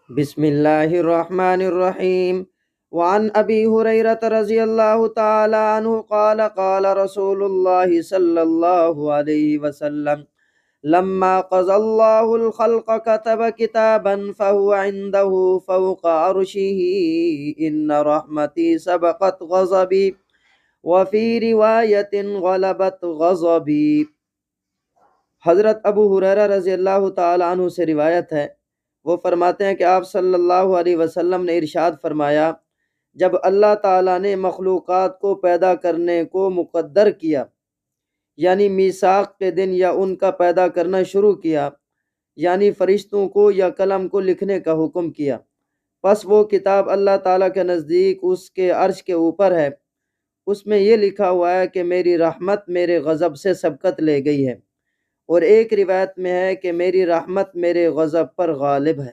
بسم اللہ الرحمن الرحیم وعن ابی ہریرہ رضی اللہ تعالی عنہ قال قال رسول اللہ صلی اللہ علیہ وسلم لما قضى الله الخلق كتب كتابا فهو عنده فوق عرشه إن رحمتي سبقت غضبي وفي رواية غلبت غضبي۔ حضرت ابو ہریرہ رضی اللہ تعالی عنہ سے روایت ہے، وہ فرماتے ہیں کہ آپ صلی اللہ علیہ وسلم نے ارشاد فرمایا، جب اللہ تعالیٰ نے مخلوقات کو پیدا کرنے کو مقدر کیا، یعنی میثاق کے دن یا ان کا پیدا کرنا شروع کیا، یعنی فرشتوں کو یا قلم کو لکھنے کا حکم کیا، پس وہ کتاب اللہ تعالیٰ کے نزدیک اس کے عرش کے اوپر ہے، اس میں یہ لکھا ہوا ہے کہ میری رحمت میرے غضب سے سبقت لے گئی ہے، اور ایک روایت میں ہے کہ میری رحمت میرے غضب پر غالب ہے۔